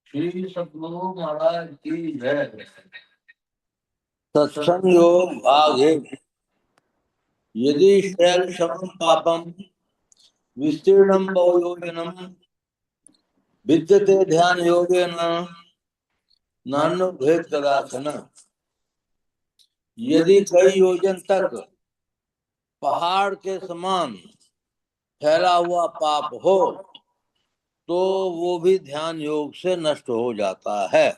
श्री सतगुरु महाराज की जय। सत्संग योग भाग एक। यदि शैल शमं पापम विस्तीर्णं बहुयोजनम विद्यते ध्यान योगेन नान्यो भेद कदाचन। यदि कई योजन तक पहाड़ के समान फैला हुआ पाप हो तो वो भी ध्यान योग से नष्ट हो जाता है।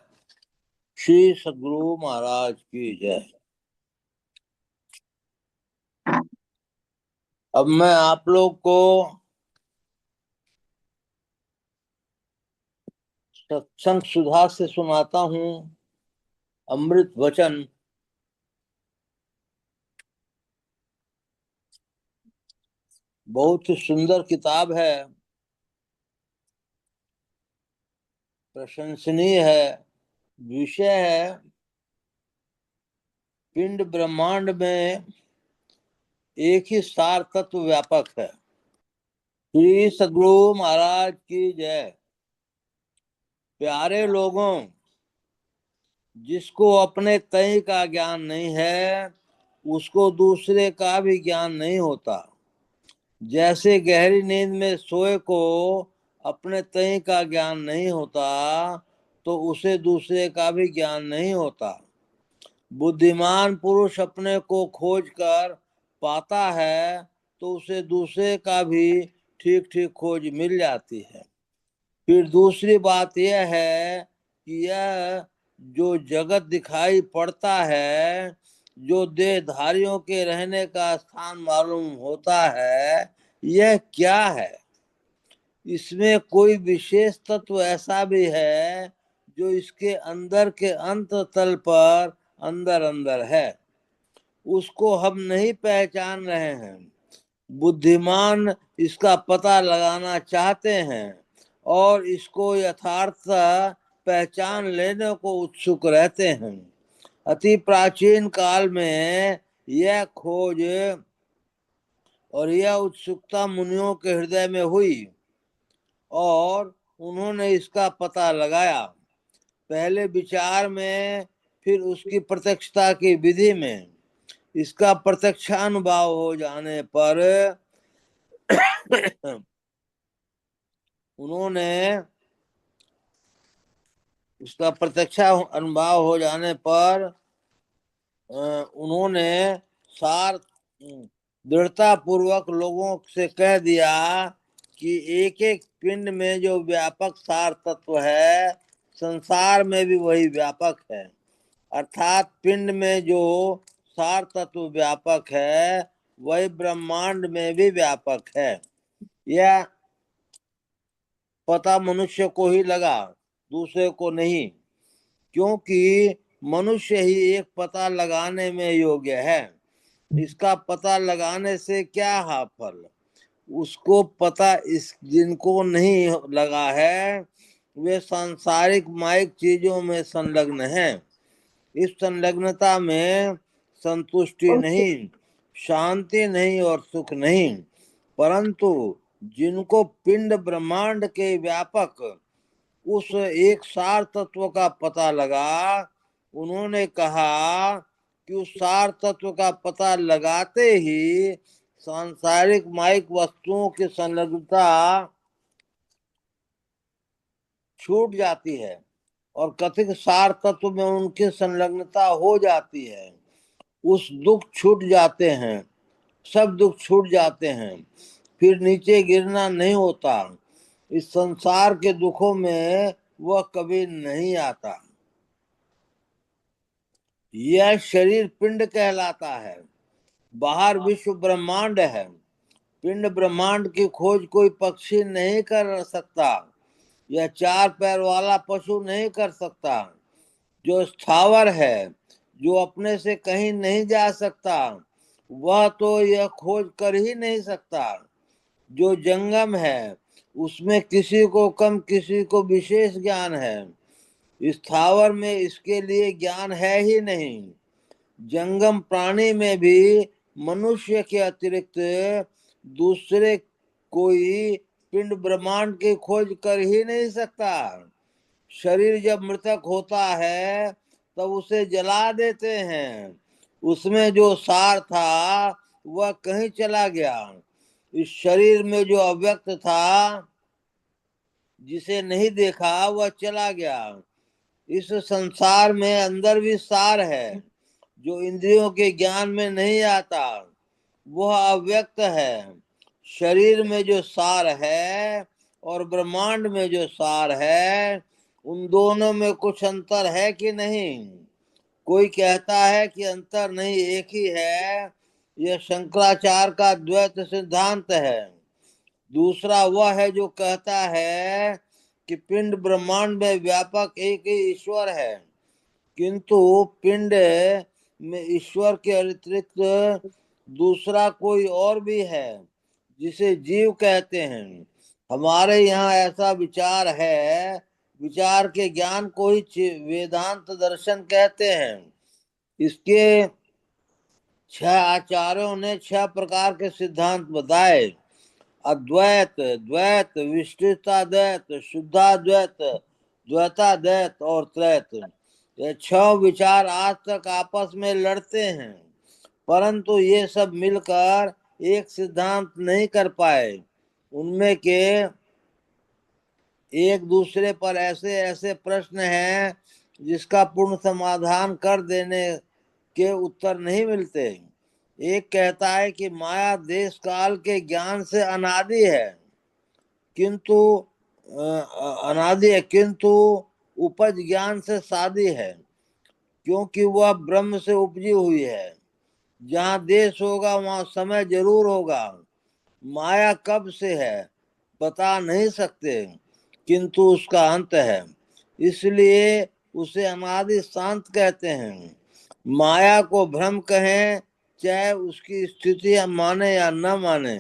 श्री सद्गुरु महाराज की जय। अब मैं आप लोग को सत्संग सुधा से सुनाता हूँ अमृत वचन। बहुत ही सुंदर किताब है, प्रशंसनीय है। विषय है पिंड ब्रह्मांड में एक ही सार तत्व व्यापक है। श्री सद्गुरु महाराज की जय। प्यारे लोगों, जिसको अपने तय का ज्ञान नहीं है उसको दूसरे का भी ज्ञान नहीं होता। जैसे गहरी नींद में सोए को अपने तय का ज्ञान नहीं होता तो उसे दूसरे का भी ज्ञान नहीं होता। बुद्धिमान पुरुष अपने को खोज कर पाता है तो उसे दूसरे का भी ठीक ठीक खोज मिल जाती है। फिर दूसरी बात यह है कि यह जो जगत दिखाई पड़ता है, जो देहधारियों के रहने का स्थान मालूम होता है, यह क्या है? इसमें कोई विशेष तत्व ऐसा भी है जो इसके अंदर के अंत तल पर अंदर अंदर है, उसको हम नहीं पहचान रहे हैं। बुद्धिमान इसका पता लगाना चाहते हैं और इसको यथार्थ पहचान लेने को उत्सुक रहते हैं। अति प्राचीन काल में यह खोज और यह उत्सुकता मुनियों के हृदय में हुई और उन्होंने इसका पता लगाया। पहले विचार में, फिर उसकी प्रत्यक्षता की विधि में। इसका प्रत्यक्षानुभाव हो जाने पर उसका प्रत्यक्ष अनुभव हो जाने पर उन्होंने सार दृढ़ता पूर्वक लोगों से कह दिया कि एक एक पिंड में जो व्यापक सार तत्व है, संसार में भी वही व्यापक है। अर्थात पिंड में जो सार तत्व व्यापक है वही ब्रह्मांड में भी व्यापक है। यह पता मनुष्य को ही लगा, दूसरे को नहीं, क्योंकि मनुष्य ही एक पता लगाने में योग्य है। इसका पता लगाने से क्या फल? उसको पता इस जिनको नहीं लगा है वे सांसारिक माइक चीजों में संलग्न हैं। इस संलग्नता में संतुष्टि नहीं, शांति नहीं और सुख नहीं। परंतु जिनको पिंड ब्रह्मांड के व्यापक उस एक सार तत्व का पता लगा, उन्होंने कहा कि उस सार तत्व का पता लगाते ही सांसारिक माइक वस्तुओं की संलग्नता छूट जाती है और कथित सार तत्व में उनकी संलग्नता हो जाती है। उस दुख छूट जाते हैं, सब दुख छूट जाते हैं, फिर नीचे गिरना नहीं होता। इस संसार के दुखों में वह कभी नहीं आता। यह शरीर पिंड कहलाता है, बाहर विश्व ब्रह्मांड है। पिंड ब्रह्मांड की खोज कोई पक्षी नहीं कर सकता, यह चार पैर वाला पशु नहीं कर सकता। जो स्थावर है, जो अपने से कहीं नहीं जा सकता, वह तो यह खोज कर ही नहीं सकता। जो जंगम है, उसमें किसी को कम किसी को विशेष ज्ञान है। स्थावर में इसके लिए ज्ञान है ही नहीं। जंगम प्राणी में भी मनुष्य के अतिरिक्त दूसरे कोई पिंड ब्रह्मांड की खोज कर ही नहीं सकता। शरीर जब मृतक होता है तब उसे जला देते हैं, उसमें जो सार था वह कहीं चला गया। इस शरीर में जो अव्यक्त था, जिसे नहीं देखा, वह चला गया। इस संसार में अंदर भी सार है, जो इंद्रियों के ज्ञान में नहीं आता, वह अव्यक्त है। शरीर में जो सार है और ब्रह्मांड में जो सार है, उन दोनों में कुछ अंतर है कि नहीं? कोई कहता है कि अंतर नहीं, एक ही है। यह शंकराचार्य का द्वैत सिद्धांत है। दूसरा वह है जो कहता है कि पिंड ब्रह्मांड में व्यापक एक ही ईश्वर है, किंतु पिंड में ईश्वर के अतिरिक्त दूसरा कोई और भी है, जिसे जीव कहते हैं। हमारे यहाँ ऐसा विचार है। विचार के ज्ञान को ही वेदांत दर्शन कहते हैं। इसके 6 आचार्यों ने 6 प्रकार के सिद्धांत बताए: अद्वैत, द्वैत, विशिष्टाद्वैत, शुद्धाद्वैत, द्वैताद्वैत और त्रैत। ये 6 विचार आज तक आपस में लड़ते हैं, परंतु ये सब मिलकर एक सिद्धांत नहीं कर पाए। उनमें के एक दूसरे पर ऐसे ऐसे प्रश्न हैं जिसका पूर्ण समाधान कर देने के उत्तर नहीं मिलते। एक कहता है कि माया देश काल के ज्ञान से अनादि है, किंतु उपज ज्ञान से सादी है, क्योंकि वह ब्रह्म से उपजी हुई है। जहाँ देश होगा वहाँ समय जरूर होगा। माया कब से है बता नहीं सकते, किंतु उसका अंत है, इसलिए उसे अनादि शांत कहते हैं। माया को भ्रम कहें, चाहे उसकी स्थिति माने या न माने,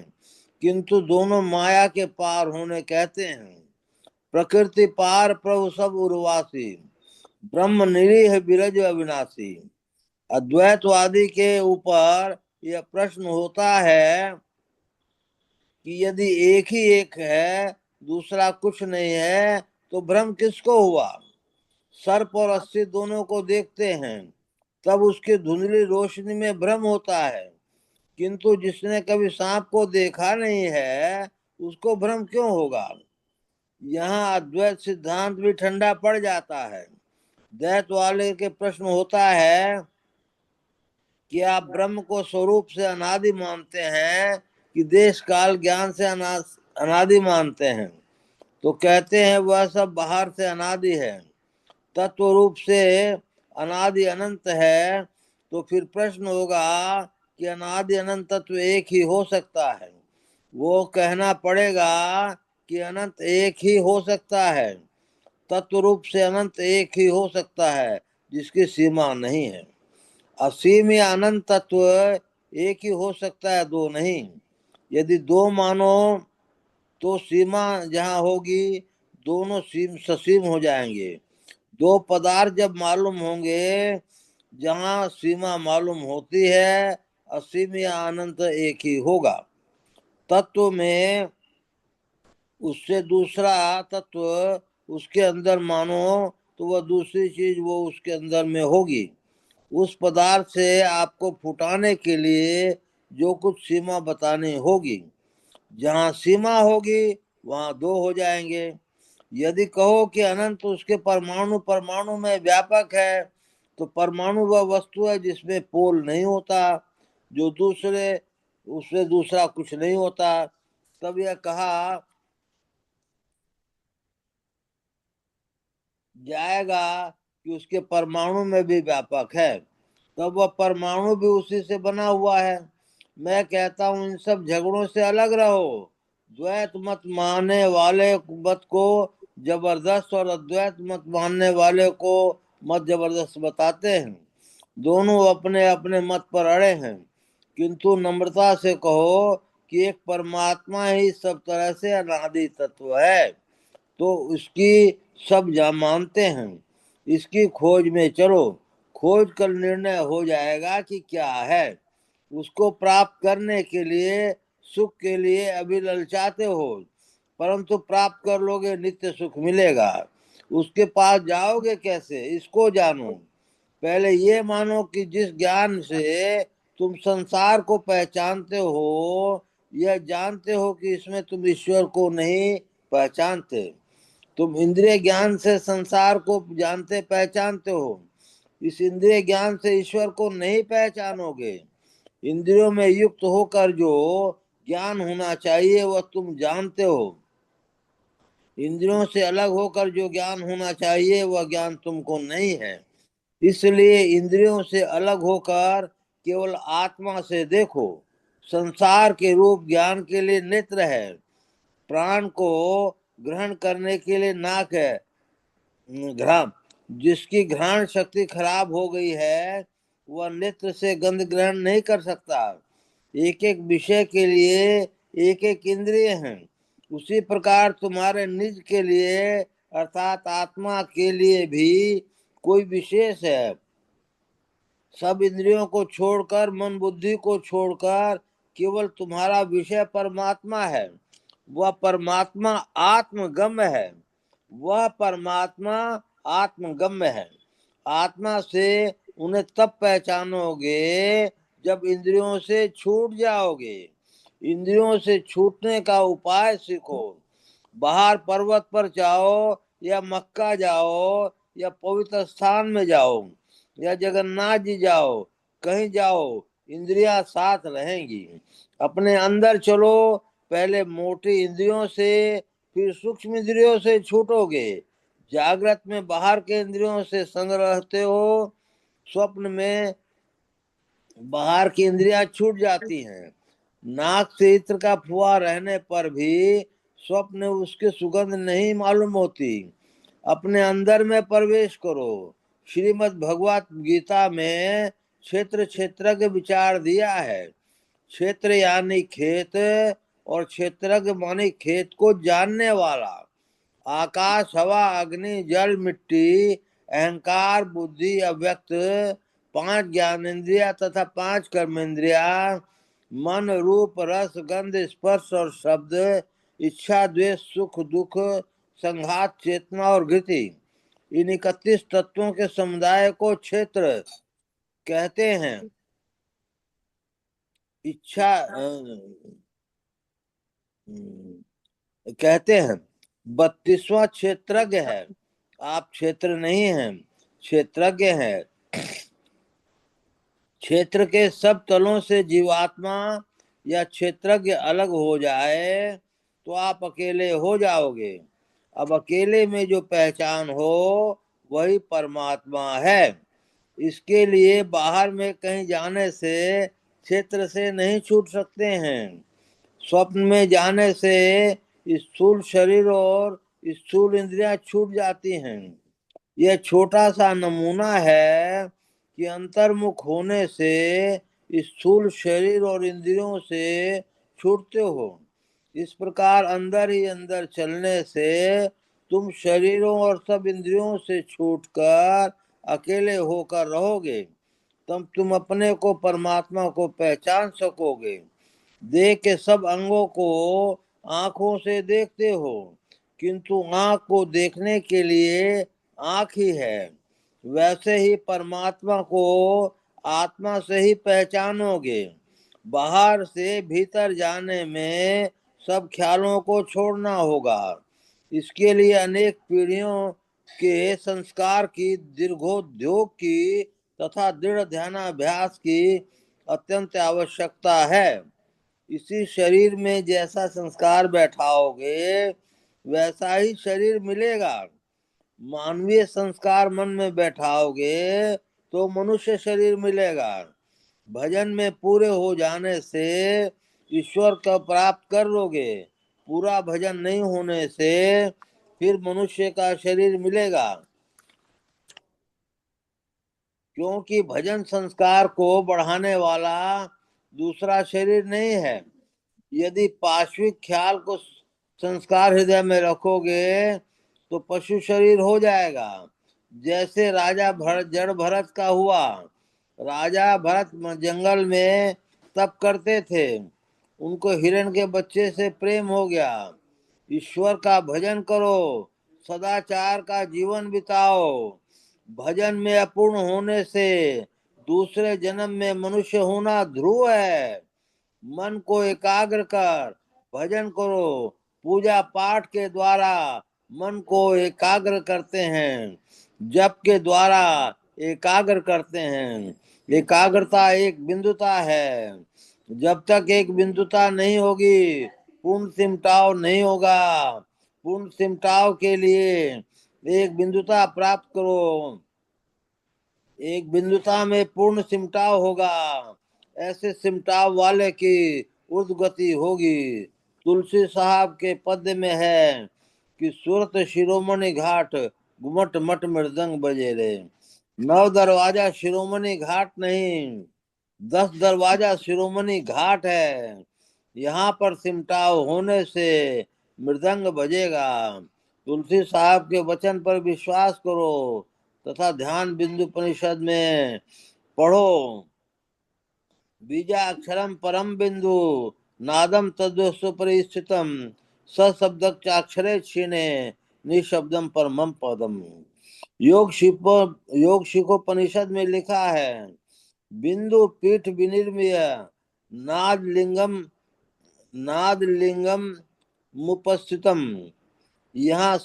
किंतु दोनों माया के पार होने कहते हैं। प्रकृति पार प्रभु सब उर्वासी, ब्रह्म निरीह बिरज अविनाशी। अद्वैतवादी के ऊपर यह प्रश्न होता है कि यदि एक ही एक है, दूसरा कुछ नहीं है, तो भ्रम किसको हुआ? सर्प और अस्सी दोनों को देखते हैं, तब उसकी धुंधली रोशनी में भ्रम होता है, किंतु जिसने कभी सांप को देखा नहीं है, उसको भ्रम क्यों होगा? यहाँ अद्वैत सिद्धांत भी ठंडा पड़ जाता है। द्वैत वाले के प्रश्न होता है कि आप ब्रह्म को स्वरूप से अनादि मानते हैं कि देश काल ज्ञान से अनादि मानते हैं? तो कहते हैं वह सब बाहर से अनादि है, तत्व रूप से अनादि अनंत है। तो फिर प्रश्न होगा कि अनादि अनंत तत्व एक ही हो सकता है? वो कहना पड़ेगा कि अनंत एक ही हो सकता है, तत्व रूप से अनंत एक ही हो सकता है, जिसकी सीमा नहीं है। असीम या अनंत तत्व एक ही हो सकता है, दो नहीं। यदि दो मानो तो सीमा जहाँ होगी, दोनों ससीम हो जाएंगे। दो पदार्थ जब मालूम होंगे, जहाँ सीमा मालूम होती है, असीम या अनंत एक ही होगा। तत्व में उससे दूसरा तत्व उसके अंदर मानो तो वह दूसरी चीज वो उसके अंदर में होगी। उस पदार्थ से आपको फुटाने के लिए जो कुछ सीमा बतानी होगी। जहाँ सीमा होगी वहाँ दो हो जाएंगे। यदि कहो कि अनंत उसके परमाणु परमाणु में व्यापक है, तो परमाणु वह वस्तु है जिसमें पोल नहीं होता, जो दूसरे उससे दूसरा कुछ नहीं होता। तब यह कहा जाएगा कि उसके परमाणु में भी व्यापक है, तब वह परमाणु भी उसी से बना हुआ है। मैं कहता हूं इन सब झगड़ों से अलग रहो। द्वैत मत मानने वाले मत को जबरदस्त और अद्वैत मत मानने वाले को मत जबरदस्त बताते हैं। दोनों अपने अपने मत पर अड़े हैं, किंतु नम्रता से कहो कि एक परमात्मा ही सब तरह से अनादि तत्व है, तो उसकी सब मानते हैं। इसकी खोज में चलो, खोज कर निर्णय हो जाएगा कि क्या है। उसको प्राप्त करने के लिए, सुख के लिए अभी ललचाते हो, परंतु प्राप्त कर लोगे नित्य सुख मिलेगा। उसके पास जाओगे कैसे? इसको जानो। पहले ये मानो कि जिस ज्ञान से तुम संसार को पहचानते हो, यह जानते हो कि इसमें तुम ईश्वर को नहीं पहचानते। तुम इंद्रिय ज्ञान से संसार को जानते पहचानते हो, इस इंद्रिय ज्ञान से ईश्वर को नहीं पहचानोगे। इंद्रियों में युक्त होकर जो ज्ञान होना चाहिए वह तुम जानते हो, इंद्रियों से अलग होकर जो ज्ञान होना चाहिए वह ज्ञान तुमको नहीं है। इसलिए इंद्रियों से अलग होकर केवल आत्मा से देखो। संसार के रूप ज्ञान के लिए नेत्र है, प्राण को ग्रहण करने के लिए नाक है। घ्राण, जिसकी घ्राण शक्ति खराब हो गई है वह नेत्र से गंध ग्रहण नहीं कर सकता। एक एक विषय के लिए एक एक इंद्रिय हैं। उसी प्रकार तुम्हारे निज के लिए अर्थात आत्मा के लिए भी कोई विशेष है। सब इंद्रियों को छोड़कर, मन बुद्धि को छोड़कर केवल तुम्हारा विषय परमात्मा है। वह परमात्मा आत्मगम्य है। वह परमात्मा आत्मगम्य है। आत्मा से उन्हें तब पहचानोगे जब इंद्रियों से छूट जाओगे। इंद्रियों से छूटने का उपाय सीखो। बाहर पर्वत पर जाओ या मक्का जाओ या पवित्र स्थान में जाओ या जगन्नाथ जी जाओ, कहीं जाओ, इंद्रियां साथ रहेंगी। अपने अंदर चलो, पहले मोटी इंद्रियों से फिर सूक्ष्म इंद्रियों से छूटोगे। जागृत में बाहर के इंद्रियों से संग रहते हो, स्वप्न में बाहर की इंद्रियां छूट जाती हैं। नाक से इत्र का फुआ रहने पर भी स्वप्न में उसकी सुगंध नहीं मालूम होती। अपने अंदर में प्रवेश करो। श्रीमद् भगवत गीता में क्षेत्र क्षेत्रज्ञ विचार दिया है। क्षेत्र यानी खेत और क्षेत्रज्ञ मानी खेत को जानने वाला। आकाश, हवा, अग्नि, जल, मिट्टी, अहंकार, बुद्धि, अव्यक्त, 5 ज्ञानेन्द्रिया तथा 5 कर्मेंद्रिया, मन, रूप, रस, गंध, स्पर्श और शब्द, इच्छा, द्वेष, सुख, दुख, संघात, चेतना और गति, इन 31 तत्वों के समुदाय को क्षेत्र कहते हैं। इच्छा कहते हैं। 32वां क्षेत्रज्ञ है। आप क्षेत्र नहीं हैं, क्षेत्रज्ञ हैं। क्षेत्र के सब तलों से जीवात्मा या क्षेत्रज्ञ अलग हो जाए तो आप अकेले हो जाओगे। अब अकेले में जो पहचान हो वही परमात्मा है। इसके लिए बाहर में कहीं जाने से क्षेत्र से नहीं छूट सकते हैं। स्वप्न में जाने से स्थूल शरीर और स्थूल इंद्रियां छूट जाती हैं। यह छोटा सा नमूना है कि अंतर्मुख होने से स्थूल शरीर और इंद्रियों से छूटते हो। इस प्रकार अंदर ही अंदर चलने से तुम शरीरों और सब इंद्रियों से छूटकर अकेले होकर रहोगे। तब तुम अपने को, परमात्मा को पहचान सकोगे। देह के सब अंगों को आंखों से देखते हो, किंतु आंख को देखने के लिए आंख ही है। वैसे ही परमात्मा को आत्मा से ही पहचानोगे। बाहर से भीतर जाने में सब ख्यालों को छोड़ना होगा। इसके लिए अनेक पीढ़ियों के संस्कार की, दीर्घोद्योग की तथा दृढ़ ध्यानाभ्यास की अत्यंत आवश्यकता है। इसी शरीर में जैसा संस्कार बैठाओगे वैसा ही शरीर मिलेगा। मानवीय संस्कार मन में बैठाओगे तो मनुष्य शरीर मिलेगा। भजन में पूरे हो जाने से ईश्वर का प्राप्त कर लोगे। पूरा भजन नहीं होने से फिर मनुष्य का शरीर मिलेगा, क्योंकि भजन संस्कार को बढ़ाने वाला दूसरा शरीर नहीं है। यदि पाश्विक ख्याल को संस्कार हृदय में रखोगे तो पशु शरीर हो जाएगा। जैसे राजा जड़ भरत का हुआ। राजा भरत जंगल में तप करते थे, उनको हिरण के बच्चे से प्रेम हो गया। ईश्वर का भजन करो, सदाचार का जीवन बिताओ। भजन में अपूर्ण होने से दूसरे जन्म में मनुष्य होना ध्रुव है। मन को एकाग्र कर भजन करो। पूजा पाठ के द्वारा मन को एकाग्र करते हैं, जप के द्वारा एकाग्र करते हैं। एकाग्रता एक बिंदुता है। जब तक एक बिंदुता नहीं होगी पूर्ण सिमटाव नहीं होगा। पूर्ण सिमटाव के लिए एक बिंदुता प्राप्त करो। एक बिंदुता में पूर्ण सिमटाव होगा। ऐसे सिमटाव वाले की ऊर्ध्व गति होगी। तुलसी साहब के पद्य में है कि सूरत शिरोमणि घाट घुमट मट मृदंग बजे रे। 9 दरवाजा शिरोमणि घाट नहीं, 10 दरवाजा शिरोमणि घाट है। यहाँ पर सिमटाव होने से मृदंग बजेगा। तुलसी साहब के वचन पर विश्वास करो तथा ध्यान बिंदु उपनिषद में पढ़ो। बीजा अक्षरम परम बिंदु नादम तद्वस्तुपरि स्थितम सशब्दक्षरे क्षीणे निशब्दम परमम पदम। योग शिखोपनिषद में लिखा है, बिंदु पीठ विनिर्मय नाद लिंगम मुपस्थितम। यहाँ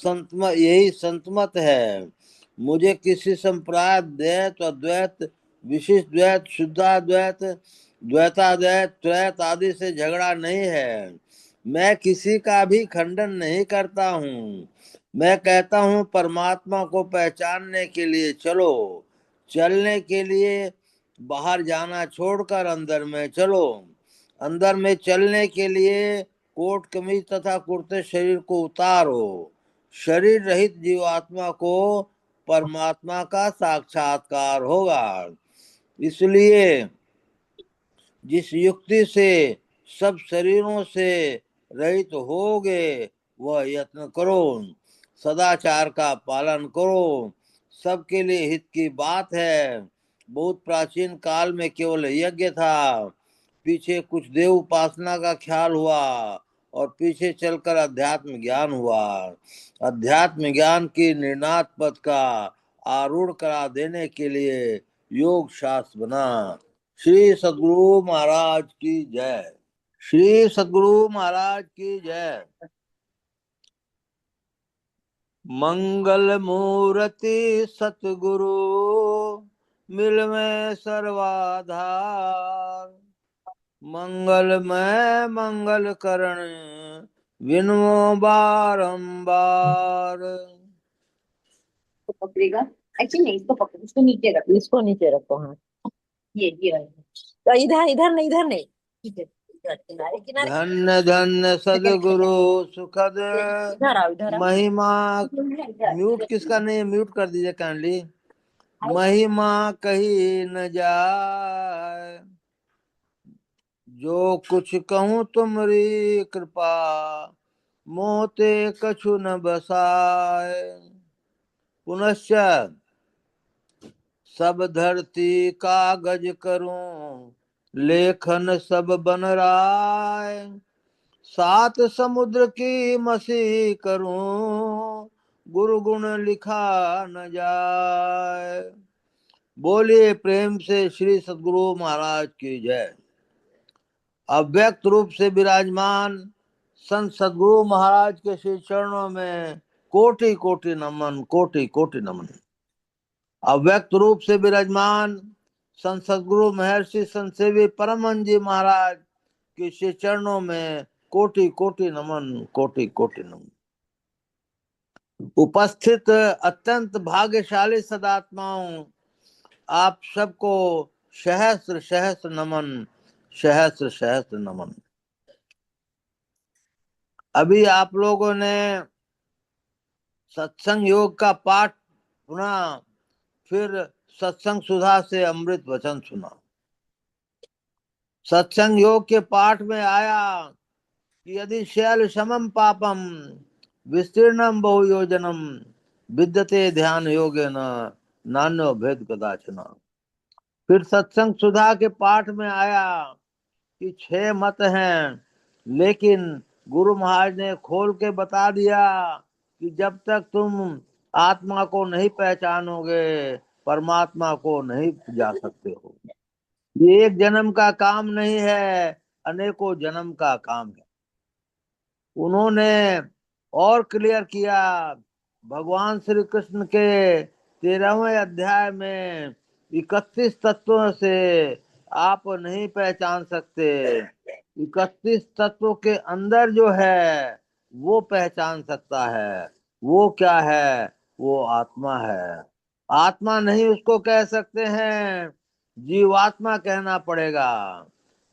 यही संतमत है। मुझे किसी संप्रदाय द्वैत अद्वैत विशिष्ट द्वैत शुद्धाद्वैत द्वैताद्वैत त्रैत आदि से झगड़ा नहीं है। मैं किसी का भी खंडन नहीं करता हूँ। मैं कहता हूँ परमात्मा को पहचानने के लिए चलो। चलने के लिए बाहर जाना छोड़कर अंदर में चलो। अंदर में चलने के लिए कोट कमीज तथा कुर्ते शरीर को उतारो। शरीर रहित जीवात्मा को परमात्मा का साक्षात्कार होगा। इसलिए जिस युक्ति से सब शरीरों से रहित होगे वह यत्न करो। सदाचार का पालन करो। सबके लिए हित की बात है। बहुत प्राचीन काल में केवल यज्ञ था, पीछे कुछ देव उपासना का ख्याल हुआ और पीछे चलकर अध्यात्म ज्ञान हुआ। अध्यात्म ज्ञान की निर्णात पद का आरूढ़ करा देने के लिए योग शास्त्र बना। श्री सद्गुरु महाराज की जय। श्री सद्गुरु महाराज की जय। मंगल मूर्ति सतगुरु मिल में सर्वाधार। मंगलमय मंगल करण विनमो बारंबार। पकड़ेगा। एक्चुअली नहीं, इसको पकड़, इसको नीचे रखो, इसको नीचे रखो। हाँ, ये वाला। तो इधर इधर नहीं, इधर नहीं, ठीक है, इधर किनारे किनारे। धन्य धन्य सदगुरु सुखद इधर आओ, इधर आओ। महिमा। म्यूट किसका नहीं है, म्यूट कर दीजिए काइंडली। महिमा कही न जाए, जो कुछ कहूँ तुमरी कृपा, मोते कछु न बसाए। पुनश्च सब धरती कागज करूं, लेखन सब बन राय। 7 समुद्र की मसी करूं, गुरु गुण लिखा न जाए। बोलिए प्रेम से श्री सद्गुरु महाराज की जय। अव्यक्त रूप से विराजमान संत सद्गुरु महाराज के श्री चरणों में कोटि कोटि नमन, कोटि कोटि नमन। अव्यक्त रूप से विराजमान संत सद्गुरु महर्षि संत सेवी परमहंस जी महाराज के श्री चरणों में कोटि कोटि नमन, कोटि कोटि नमन। उपस्थित अत्यंत भाग्यशाली सदात्माओं, आप सबको सहस्र सहस्र नमन, सहस्र सहस्र नमन। अभी आप लोगों ने सत्संग योग का पाठ सुना, फिर सत्संग सुधा से अमृत वचन सुना। सत्संग योग के पाठ में आया कि यदि शैल समम पापम विस्तीर्णम बहुयोजनम विद्यते ध्यान योगेन नान्यो भेद कदाचन। फिर सत्संग सुधा के पाठ में आया कि 6 मत हैं, लेकिन गुरु महाराज ने खोल के बता दिया कि जब तक तुम आत्मा को नहीं पहचानोगे परमात्मा को नहीं जा सकते हो। ये एक जन्म का काम नहीं है, अनेकों जन्म का काम है। उन्होंने और क्लियर किया भगवान श्री कृष्ण के 13वें अध्याय में 31 तत्वों से आप नहीं पहचान सकते। 31 तत्वों के अंदर जो है वो पहचान सकता है। वो क्या है? वो आत्मा है। आत्मा नहीं उसको कह सकते हैं, जीवात्मा कहना पड़ेगा।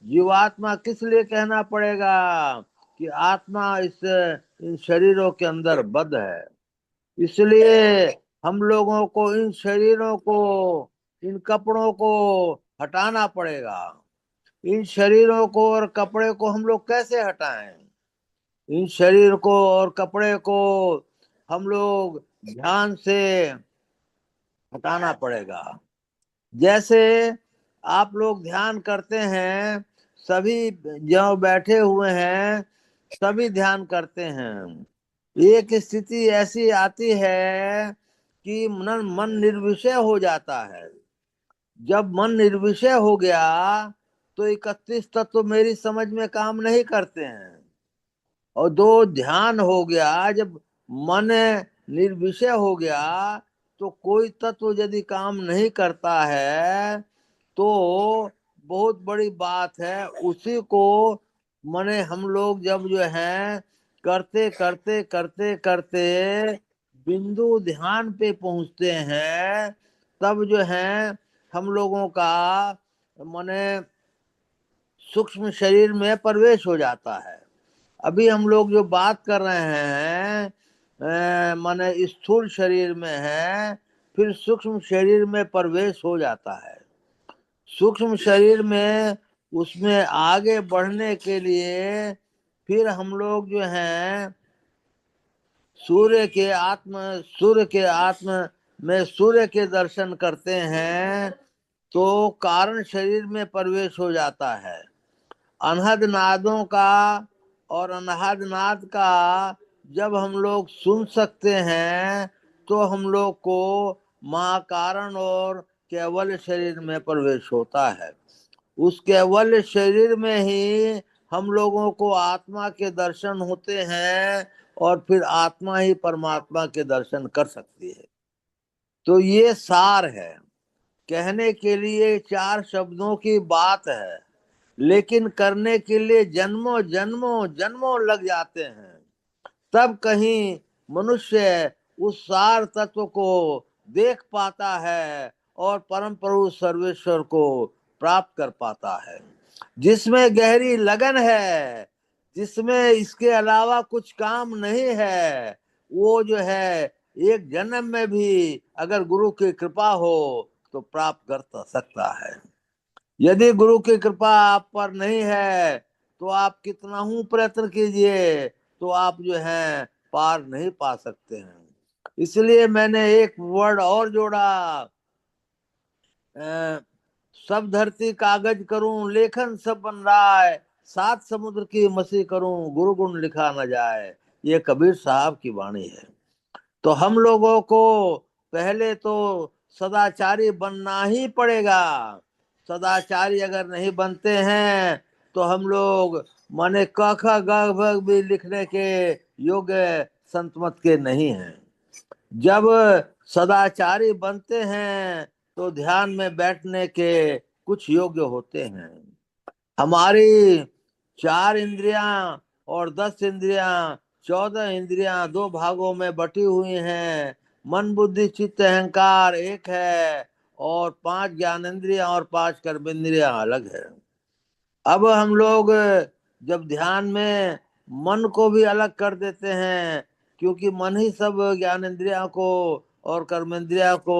जीवात्मा किस लिए कहना पड़ेगा? कि आत्मा इन शरीरों के अंदर बद्ध है। इसलिए हम लोगों को इन शरीरों को, इन कपड़ों को हटाना पड़ेगा। इन शरीरों को और कपड़े को हम लोग कैसे हटाएं? इन शरीर को और कपड़े को हम लोग ध्यान से हटाना पड़ेगा। जैसे आप लोग ध्यान करते हैं, सभी जो बैठे हुए हैं सभी ध्यान करते हैं। एक स्थिति ऐसी आती है कि मन निर्विषय हो जाता है। जब मन निर्विषय हो गया तो 31 तत्व मेरी समझ में काम नहीं करते हैं। और दो ध्यान हो गया, जब मन निर्विषय हो गया तो कोई तत्व यदि काम नहीं करता है तो बहुत बड़ी बात है। उसी को माने हम लोग जब जो है करते करते करते करते बिंदु ध्यान पे पहुंचते हैं, तब जो है हम लोगों का माने सूक्ष्म शरीर में प्रवेश हो जाता है। अभी हम लोग जो बात कर रहे हैं माने स्थूल शरीर में है, फिर सूक्ष्म शरीर में प्रवेश हो जाता है। सूक्ष्म शरीर में उसमें आगे बढ़ने के लिए फिर हम लोग जो हैं सूर्य के आत्म में सूर्य के दर्शन करते हैं तो कारण शरीर में प्रवेश हो जाता है। अनहद नादों का और अनहद नाद का जब हम लोग सुन सकते हैं तो हम लोग को महाकारण और केवल शरीर में प्रवेश होता है। उस केवल शरीर में ही हम लोगों को आत्मा के दर्शन होते हैं और फिर आत्मा ही परमात्मा के दर्शन कर सकती है। तो ये सार है। कहने के लिए 4 शब्दों की बात है, लेकिन करने के लिए जन्मों जन्मों जन्मों लग जाते हैं। तब कहीं मनुष्य उस सार तत्व को देख पाता है और परम प्रभु सर्वेश्वर को प्राप्त कर पाता है। जिसमें गहरी लगन है, जिसमें इसके अलावा कुछ काम नहीं है, वो जो है एक जन्म में भी अगर गुरु की कृपा हो तो प्राप्त कर सकता है। यदि गुरु की कृपा आप पर नहीं है तो आप कितना ही प्रयत्न कीजिए तो आप जो है पार नहीं पा सकते हैं। इसलिए मैंने एक वर्ड और जोड़ा, सब धरती कागज करूं लेखन सब बन रहा है, 7 समुद्र की मसी करूं गुरु गुण लिखा न जाए। ये कबीर साहब की वाणी है। तो हम लोगों को पहले तो सदाचारी बनना ही पड़ेगा। सदाचारी अगर नहीं बनते हैं तो हम लोग माने क ख ग घ भी लिखने के योग्य संत मत के नहीं हैं। जब सदाचारी बनते हैं तो ध्यान में बैठने के कुछ योग्य होते हैं। हमारी 4 इंद्रियां और 10 इंद्रियां 14 इंद्रियां 2 भागों में बटी हुई हैं। मन बुद्धि चित्त अहंकार एक है और 5 ज्ञानेंद्रियां और 5 कर्मेंद्रियां अलग है। अब हम लोग जब ध्यान में मन को भी अलग कर देते हैं, क्योंकि मन ही सब ज्ञानेंद्रियां को और कर्मेंद्रियां को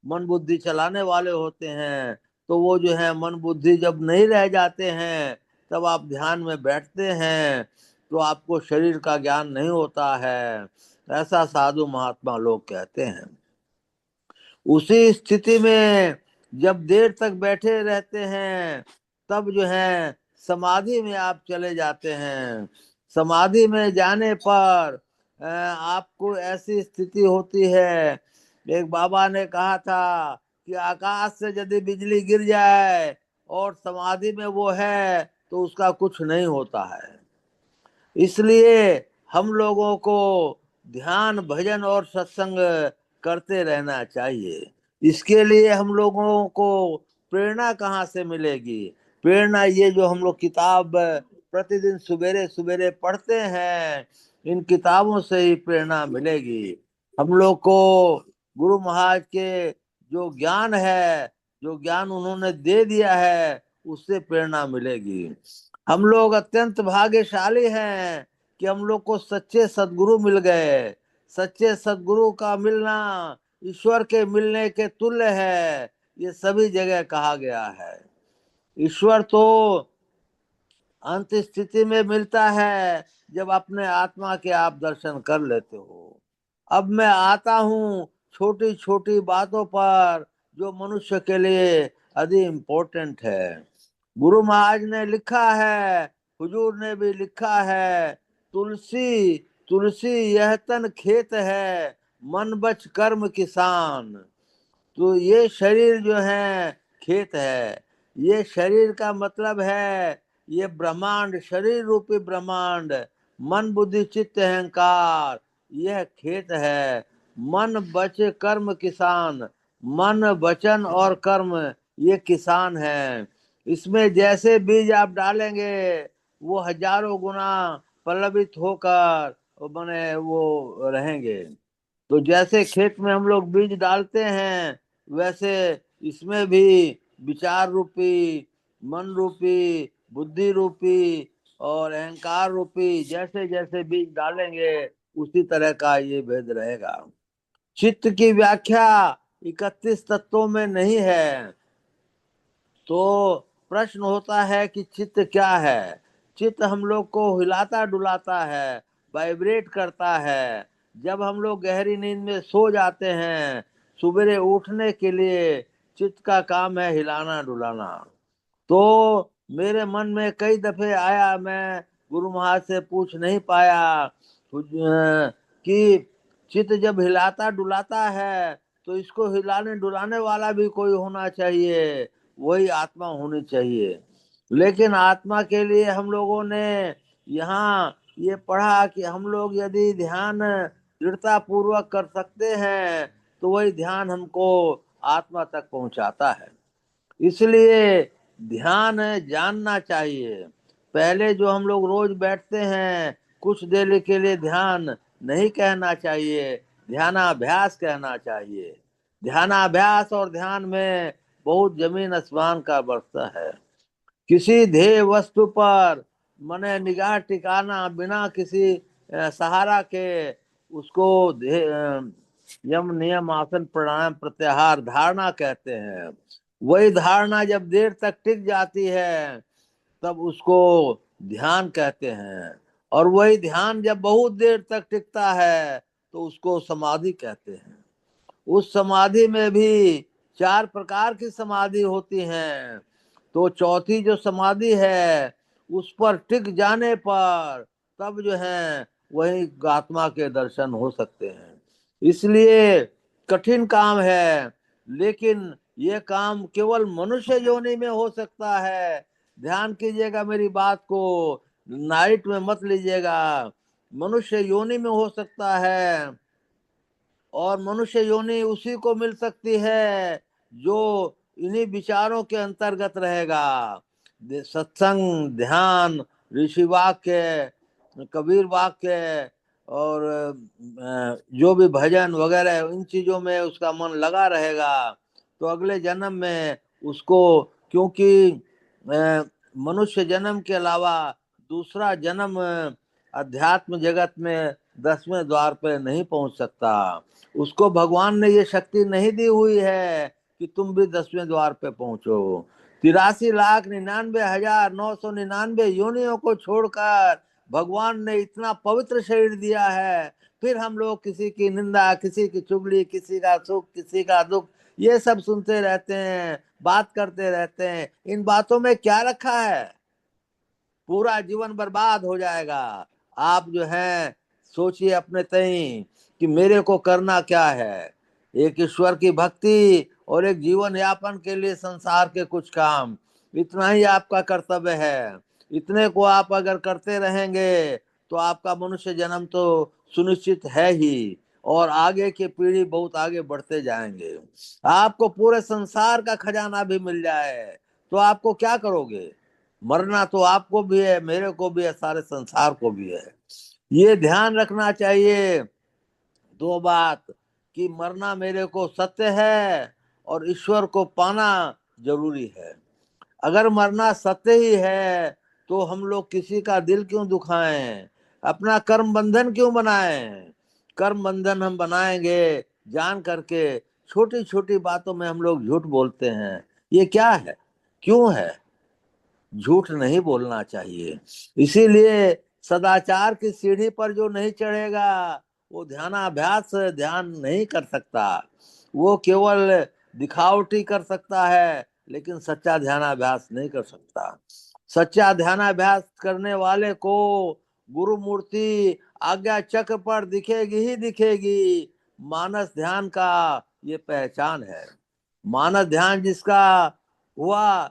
मन बुद्धि चलाने वाले होते हैं। तो वो जो है मन बुद्धि जब नहीं रह जाते हैं तब आप ध्यान में बैठते हैं तो आपको शरीर का ज्ञान नहीं होता है, ऐसा साधु महात्मा लोग कहते हैं। उसी स्थिति में जब देर तक बैठे रहते हैं तब जो है समाधि में आप चले जाते हैं। समाधि में जाने पर आपको ऐसी स्थिति होती है। एक बाबा ने कहा था कि आकाश से यदि बिजली गिर जाए और समाधि में वो है तो उसका कुछ नहीं होता है। इसलिए हम लोगों को ध्यान, भजन और सत्संग करते रहना चाहिए। इसके लिए हम लोगों को प्रेरणा कहाँ से मिलेगी? प्रेरणा ये जो हम लोग किताब प्रतिदिन सवेरे सवेरे पढ़ते हैं, इन किताबों से ही प्रेरणा मिलेगी। हम लोग को गुरु महाराज के जो ज्ञान है, जो ज्ञान उन्होंने दे दिया है, उससे प्रेरणा मिलेगी। हम लोग अत्यंत भाग्यशाली हैं कि हम लोग को सच्चे सद्गुरु मिल गए। सच्चे सद्गुरु का मिलना ईश्वर के मिलने के तुल्य है, ये सभी जगह कहा गया है। ईश्वर तो अंत स्थिति में मिलता है जब अपने आत्मा के आप दर्शन कर लेते हो। अब मैं आता हूँ छोटी छोटी बातों पर जो मनुष्य के लिए अधिक इम्पोर्टेंट है। गुरु महाराज ने लिखा है, हुजूर ने भी लिखा है, तुलसी तुलसी यह तन खेत है, मन बच कर्म किसान। तो ये शरीर जो है खेत है। ये शरीर का मतलब है ये ब्रह्मांड, शरीर रूपी ब्रह्मांड, मन बुद्धि चित्त अहंकार, यह खेत है। मन बचे कर्म किसान, मन वचन और कर्म ये किसान है। इसमें जैसे बीज आप डालेंगे वो हजारों गुना पल्लवित होकर बने वो रहेंगे। तो जैसे खेत में हम लोग बीज डालते हैं, वैसे इसमें भी विचार रूपी, मन रूपी, बुद्धि रूपी और अहंकार रूपी जैसे जैसे बीज डालेंगे उसी तरह का ये भेद रहेगा। चित्त की व्याख्या 31 तत्वों में नहीं है। तो प्रश्न होता है कि चित्त क्या है? चित्त हम लोग को हिलाता डुलाता है, वाइब्रेट करता है। जब हम लोग गहरी नींद में सो जाते हैं, सुबह उठने के लिए चित्त का काम है हिलाना डुलाना। तो मेरे मन में कई दफे आया, मैं गुरु महाराज से पूछ नहीं पाया कि चित्त जब हिलाता डुलाता है तो इसको हिलाने डुलाने वाला भी कोई होना चाहिए, वही आत्मा होनी चाहिए। लेकिन आत्मा के लिए हम लोगों ने यहाँ ये पढ़ा कि हम लोग यदि ध्यान दृढ़ता पूर्वक कर सकते हैं तो वही ध्यान हमको आत्मा तक पहुंचाता है। इसलिए ध्यान जानना चाहिए। पहले जो हम लोग रोज बैठते हैं, कुछ देर के लिए ध्यान नहीं कहना चाहिए, ध्यानाभ्यास कहना चाहिए। ध्यानाभ्यास और ध्यान में बहुत जमीन आसमान का बरसा है। किसी ध्येय वस्तु पर मने निगाह टिकाना बिना किसी सहारा के, उसको यम नियम आसन प्राणायाम प्रत्याहार धारणा कहते हैं। वही धारणा जब देर तक टिक जाती है तब उसको ध्यान कहते हैं। और वही ध्यान जब बहुत देर तक टिकता है तो उसको समाधि कहते हैं। उस समाधि में भी 4 प्रकार की समाधि होती हैं। तो चौथी जो समाधि है उस पर टिक जाने पर तब जो है वही आत्मा के दर्शन हो सकते हैं। इसलिए कठिन काम है, लेकिन ये काम केवल मनुष्य योनि में हो सकता है। ध्यान कीजिएगा मेरी बात को, नाइट में मत लीजिएगा। मनुष्य योनि में हो सकता है, और मनुष्य योनि उसी को मिल सकती है जो इन्हीं विचारों के अंतर्गत रहेगा। सत्संग, ध्यान, ऋषि वाक्य, कबीर वाक्य और जो भी भजन वगैरह, इन चीजों में उसका मन लगा रहेगा तो अगले जन्म में उसको, क्योंकि मनुष्य जन्म के अलावा दूसरा जन्म अध्यात्म जगत में 10वें द्वार पे नहीं पहुंच सकता। उसको भगवान ने ये शक्ति नहीं दी हुई है कि तुम भी 10वें द्वार पे पहुंचो। 83,99,999 योनियों को छोड़कर भगवान ने इतना पवित्र शरीर दिया है, फिर हम लोग किसी की निंदा, किसी की चुगली, किसी का सुख, किसी का दुख, ये सब सुनते रहते हैं, बात करते रहते हैं। इन बातों में क्या रखा है? पूरा जीवन बर्बाद हो जाएगा। आप जो है सोचिए अपने तई कि मेरे को करना क्या है। एक ईश्वर की भक्ति और एक जीवन यापन के लिए संसार के कुछ काम, इतना ही आपका कर्तव्य है। इतने को आप अगर करते रहेंगे तो आपका मनुष्य जन्म तो सुनिश्चित है ही, और आगे की पीढ़ी बहुत आगे बढ़ते जाएंगे। आपको पूरे संसार का खजाना भी मिल जाए तो आपको क्या करोगे? मरना तो आपको भी है, मेरे को भी है, सारे संसार को भी है। ये ध्यान रखना चाहिए दो बात, कि मरना मेरे को सत्य है और ईश्वर को पाना जरूरी है। अगर मरना सत्य ही है तो हम लोग किसी का दिल क्यों दुखाएं, अपना कर्म बंधन क्यों बनाएं? कर्म बंधन हम बनाएंगे जान करके, छोटी छोटी बातों में हम लोग झूठ बोलते हैं। ये क्या है, क्यों है? झूठ नहीं बोलना चाहिए। इसीलिए सदाचार की सीढ़ी पर जो नहीं चढ़ेगा वो ध्यानाभ्यास ध्यान नहीं कर सकता। वो केवल दिखावटी कर सकता है लेकिन सच्चा ध्यानाभ्यास नहीं कर सकता। सच्चा ध्यानाभ्यास करने वाले को गुरु मूर्ति आज्ञा चक्र पर दिखेगी ही दिखेगी। मानस ध्यान का ये पहचान है। मानस ध्यान जिसका हुआ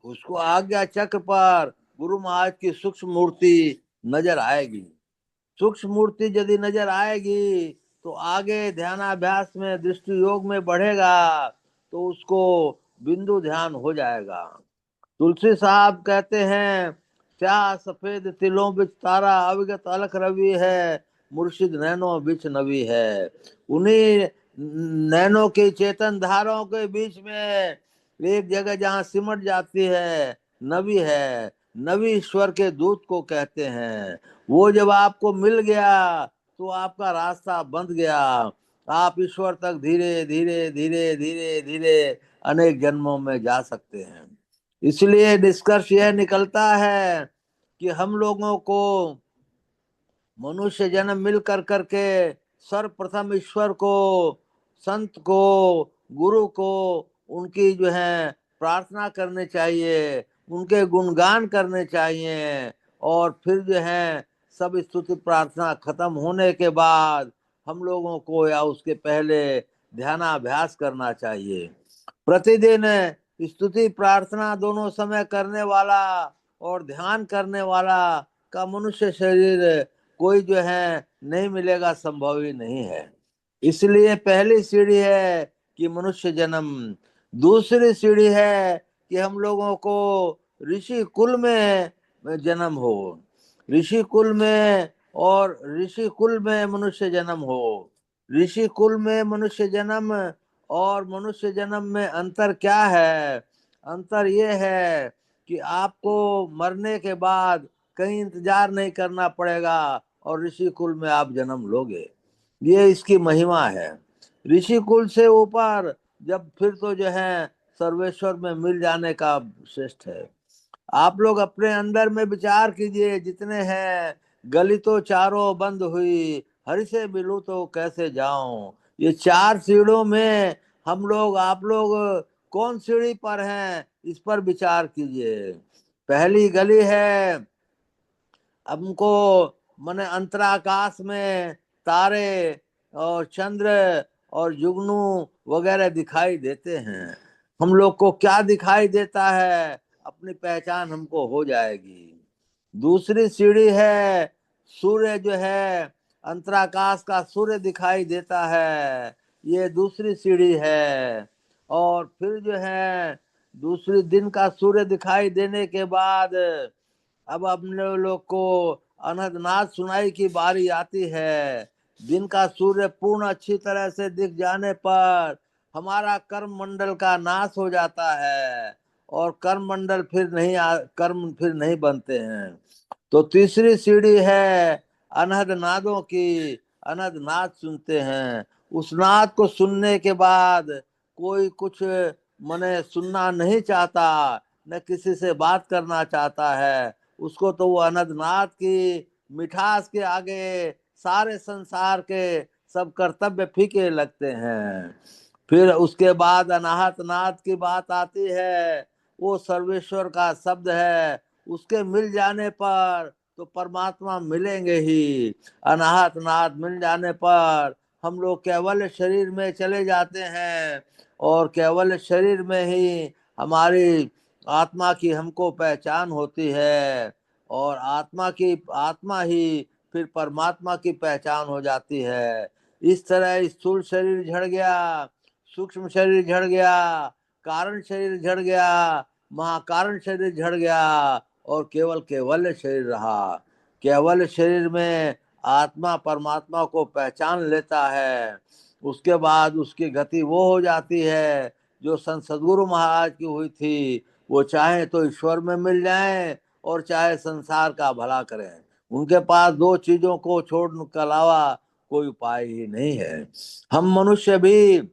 उसको आज्ञा चक्र पर गुरु महाराज की सूक्ष्म मूर्ति नजर आएगी। सूक्ष्म मूर्ति यदि नजर आएगी तो आगे ध्यानाभ्यास में दृष्टि योग में बढ़ेगा तो उसको बिंदु ध्यान हो जाएगा। तुलसी साहब कहते हैं, क्या सफेद तिलों बिच तारा अविगत अलख रवि है, मुर्शिद नैनो बिच नवी है। उन्हीं नैनों की चेतन धाराओं के बीच में एक जगह जहाँ सिमट जाती है नवी है। नवी ईश्वर के दूत को कहते हैं। वो जब आपको मिल गया तो आपका रास्ता बंद गया। आप ईश्वर तक धीरे धीरे धीरे धीरे धीरे अनेक जन्मों में जा सकते हैं। इसलिए निष्कर्ष यह निकलता है कि हम लोगों को मनुष्य जन्म मिल कर करके सर्वप्रथम ईश्वर को, संत को, गुरु को उनकी जो है प्रार्थना करनी चाहिए, उनके गुणगान करने चाहिए, और फिर जो है सब स्तुति प्रार्थना खत्म होने के बाद हम लोगों को या उसके पहले ध्यानाभ्यास करना चाहिए। प्रतिदिन स्तुति प्रार्थना दोनों समय करने वाला और ध्यान करने वाला का मनुष्य शरीर कोई जो है नहीं मिलेगा, संभव ही नहीं है। इसलिए पहली सीढ़ी है कि मनुष्य जन्म। दूसरी सीढ़ी है कि हम लोगों को ऋषि कुल में जन्म हो, ऋषि कुल में, और ऋषि कुल में मनुष्य जन्म हो। ऋषि कुल में मनुष्य जन्म और मनुष्य जन्म में अंतर क्या है? अंतर ये है कि आपको मरने के बाद कहीं इंतजार नहीं करना पड़ेगा और ऋषि कुल में आप जन्म लोगे। ये इसकी महिमा है। ऋषि कुल से ऊपर जब फिर तो जो है सर्वेश्वर में मिल जाने का श्रेष्ठ है। आप लोग अपने अंदर में विचार कीजिए, जितने हैं गली तो चारों बंद हुई, हरि से मिलूं तो कैसे जाऊं। ये चार सीढ़ियों में हम लोग, आप लोग कौन सीढ़ी पर हैं, इस पर विचार कीजिए। पहली गली है, हमको माने अंतराकाश में तारे और चंद्र और जुगनू वगैरह दिखाई देते हैं। हम लोग को क्या दिखाई देता है, अपनी पहचान हमको हो जाएगी। दूसरी सीढ़ी है, सूर्य जो है अंतराकाश का सूर्य दिखाई देता है, ये दूसरी सीढ़ी है। और फिर जो है दूसरी दिन का सूर्य दिखाई देने के बाद अब अपने लोग को अनहदनाद सुनाई की बारी आती है। दिन का सूर्य पूर्ण अच्छी तरह से दिख जाने पर हमारा कर्म मंडल का नाश हो जाता है और कर्म मंडल फिर नहीं कर्म फिर नहीं बनते हैं। तो तीसरी सीढ़ी है अनहद नादों की, अनहद नाद सुनते हैं। उस नाद को सुनने के बाद कोई कुछ मने सुनना नहीं चाहता, न किसी से बात करना चाहता है। उसको तो वो अनहद नाद की मिठास के आगे सारे संसार के सब कर्तव्य फीके लगते हैं। फिर उसके बाद अनाहत नाद की बात आती है, वो सर्वेश्वर का शब्द है। उसके मिल जाने पर तो परमात्मा मिलेंगे ही। अनाहत नाथ मिल जाने पर हम लोग केवल शरीर में चले जाते हैं और केवल शरीर में ही हमारी आत्मा की हमको पहचान होती है और आत्मा ही फिर परमात्मा की पहचान हो जाती है। इस तरह स्थूल शरीर झड़ गया, सूक्ष्म शरीर झड़ गया, कारण शरीर झड़ गया, महाकारण शरीर झड़ गया और केवल केवल शरीर रहा। केवल शरीर में आत्मा परमात्मा को पहचान लेता है। उसके बाद उसकी गति वो हो जाती है जो संत सद्गुरु महाराज की हुई थी। वो चाहे तो ईश्वर में मिल जाएं और चाहे संसार का भला करें। उनके पास दो चीजों को छोड़ने के अलावा कोई उपाय ही नहीं है। हम मनुष्य भी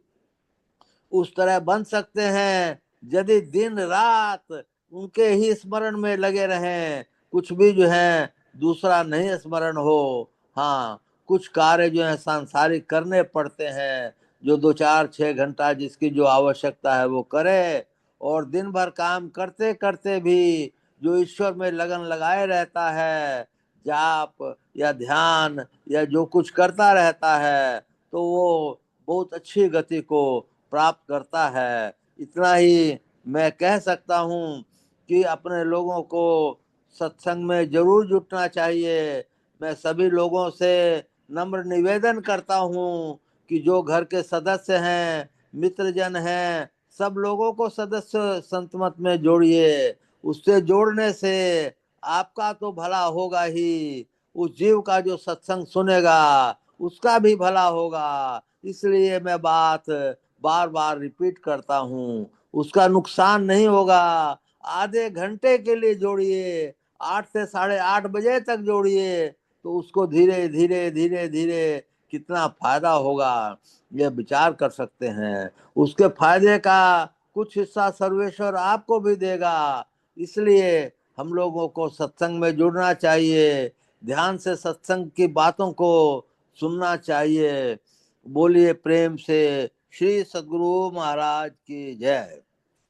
उस तरह बन सकते हैं यदि दिन रात उनके ही स्मरण में लगे रहें, कुछ भी जो है दूसरा नहीं स्मरण हो। हाँ, कुछ कार्य जो है सांसारिक करने पड़ते हैं, जो 2-4-6 घंटा जिसकी जो आवश्यकता है वो करे, और दिन भर काम करते करते भी जो ईश्वर में लगन लगाए रहता है, जाप या ध्यान या जो कुछ करता रहता है, तो वो बहुत अच्छी गति को प्राप्त करता है। इतना ही मैं कह सकता हूँ कि अपने लोगों को सत्संग में जरूर जुटना चाहिए। मैं सभी लोगों से नम्र निवेदन करता हूँ कि जो घर के सदस्य हैं, मित्रजन हैं, सब लोगों को सदस्य संतमत में जोड़िए। उससे जोड़ने से आपका तो भला होगा ही, उस जीव का जो सत्संग सुनेगा उसका भी भला होगा। इसलिए मैं बात बार बार रिपीट करता हूँ, उसका नुकसान नहीं होगा। आधे घंटे के लिए जोड़िए, 8 से 8:30 बजे तक जोड़िए, तो उसको धीरे धीरे धीरे धीरे कितना फायदा होगा ये विचार कर सकते हैं। उसके फायदे का कुछ हिस्सा सर्वेश्वर आपको भी देगा। इसलिए हम लोगों को सत्संग में जुड़ना चाहिए, ध्यान से सत्संग की बातों को सुनना चाहिए। बोलिए प्रेम से श्री सद्गुरु महाराज की जय।